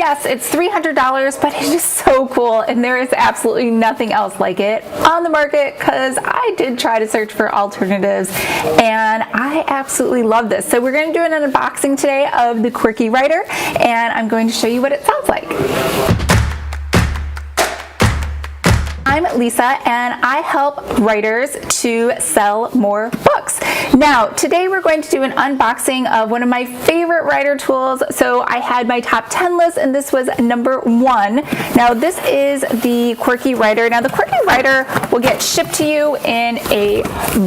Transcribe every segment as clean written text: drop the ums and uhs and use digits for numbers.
Yes, it's $300, but it is so cool, and there is absolutely nothing else like it on the market, because I did try to search for alternatives, and I absolutely love this. So we're going to do an unboxing today of the Qwerkywriter, and I'm going to show you what it sounds like. I'm Lisa, and I help writers to sell more books. Now, today we're going to do an unboxing of one of my favorite writer tools. So I had my top 10 list, and this was number 1. Now, this is the Qwerkywriter. Now, the Qwerkywriter will get shipped to you in a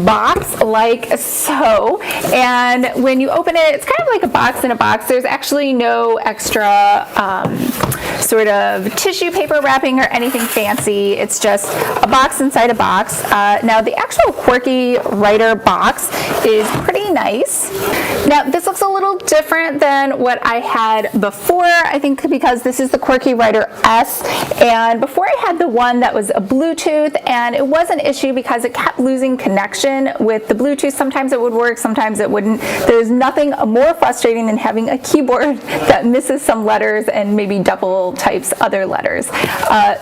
box like so. And when you open it, it's kind of like a box in a box. There's actually no extra sort of tissue paper wrapping or anything fancy. It's just a box inside a box. Now the actual Qwerkywriter box is pretty nice. Now this looks a little different than what I had before, I think because this is the Qwerkywriter S, and before I had the one that was a Bluetooth, and it was an issue because it kept losing connection with the Bluetooth. Sometimes it would work, sometimes it wouldn't. There's nothing more frustrating than having a keyboard that misses some letters and maybe double types other letters.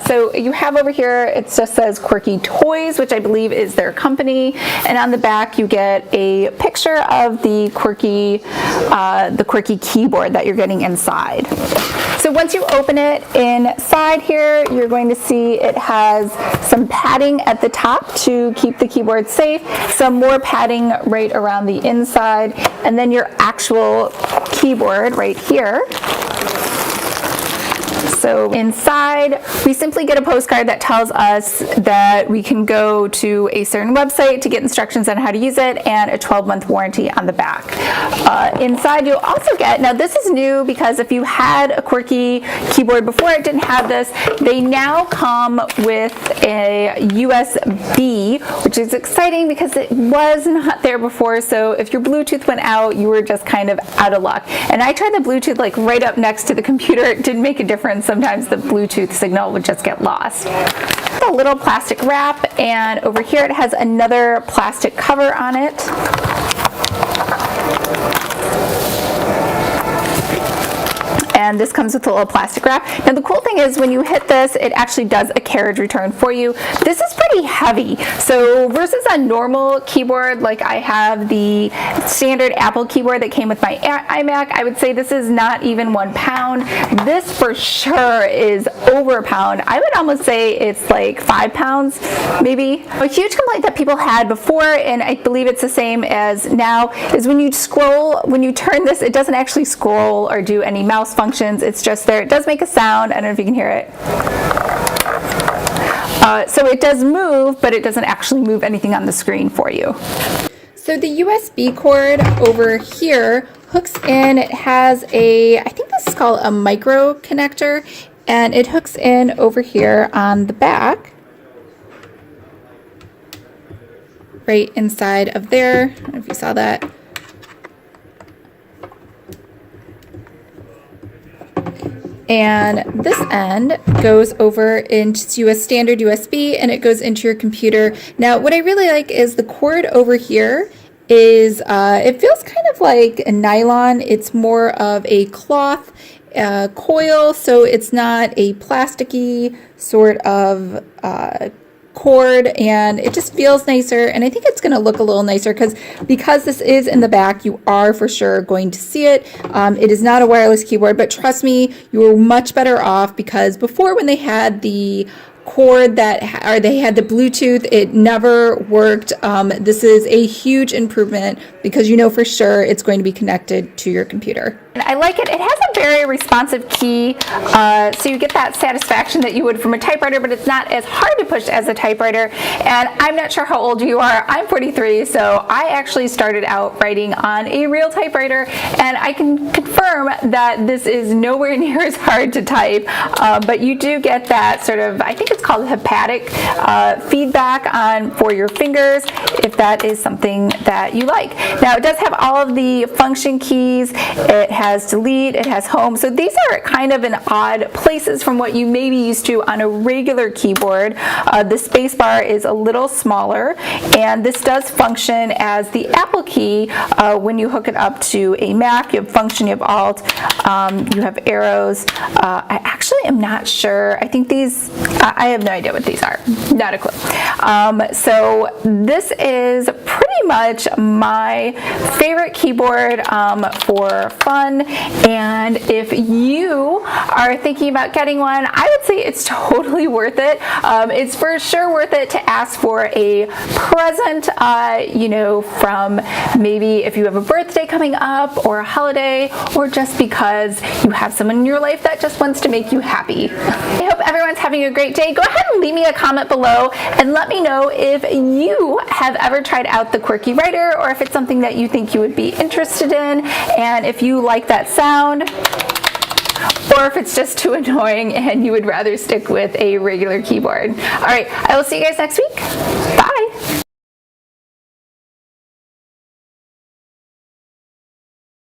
So you have over here, it just says Qwerky Toys, which I believe is their company, and on the back you get a picture of the Qwerky keyboard that you're getting inside. So once you open it, inside here you're going to see it has some padding at the top to keep the keyboard safe, some more padding right around the inside, and then your actual keyboard right here. So inside, we simply get a postcard that tells us that we can go to a certain website to get instructions on how to use it, and a 12-month warranty on the back. Inside, you'll also get, now this is new because if you had a Qwerky keyboard before it didn't have this, they now come with a USB, which is exciting because it was not there before. So if your Bluetooth went out, you were just kind of out of luck. And I tried the Bluetooth like right up next to the computer. It didn't make a difference. Sometimes the Bluetooth signal would just get lost. A little plastic wrap, and over here it has another plastic cover on it. And this comes with a little plastic wrap. Now the cool thing is when you hit this, it actually does a carriage return for you. This is pretty heavy. So versus a normal keyboard, like I have the standard Apple keyboard that came with my iMac, I would say this is not even 1 pound. This for sure is over a pound. I would almost say it's like 5 pounds, maybe. A huge complaint that people had before, and I believe it's the same as now, is when you scroll, when you turn this, it doesn't actually scroll or do any mouse functions. It's just there. It does make a sound. I don't know if you can hear it. So it does move, but it doesn't actually move anything on the screen for you. So the USB cord over here hooks in. It has a, I think this is called a micro connector, and it hooks in over here on the back, right inside of there. I don't know if you saw that. And this end goes over into a standard USB, and it goes into your computer. Now, what I really like is the cord over here is, it feels kind of like a nylon. It's more of a cloth coil, so it's not a plasticky sort of cord, and it just feels nicer, and I think it's going to look a little nicer because this is in the back. You are for sure going to see it. It is not a wireless keyboard, but trust me, you were much better off, because before, when they had the cord or they had the Bluetooth, it never worked. This is a huge improvement because you know for sure it's going to be connected to your computer. And I like it. It has a very responsive key, so you get that satisfaction that you would from a typewriter, but it's not as hard to push as a typewriter. And I'm not sure how old you are. I'm 43, so I actually started out writing on a real typewriter, and I can confirm that this is nowhere near as hard to type, but you do get that sort of, I think it's called hepatic feedback for your fingers, if that is something that you like. Now, it does have all of the function keys. It has delete, it has home. So these are kind of in odd places from what you may be used to on a regular keyboard. The space bar is a little smaller, and this does function as the Apple key when you hook it up to a Mac. You have function, you have alt, you have arrows. I actually am not sure. I think these, I have no idea what these are. Not a clue. So this is pretty much my favorite keyboard for fun, and if you are thinking about getting one, I would say it's totally worth it. It's for sure worth it to ask for a present, you know, from maybe if you have a birthday coming up or a holiday, or just because you have someone in your life that just wants to make you happy. I hope everyone's having a great day. Go ahead and leave me a comment below and let me know if you have ever tried out the Qwerkywriter, or if it's something that you think you would be interested in, and if you like that sound, or if it's just too annoying and you would rather stick with a regular keyboard. All right, I will see you guys next week. Bye.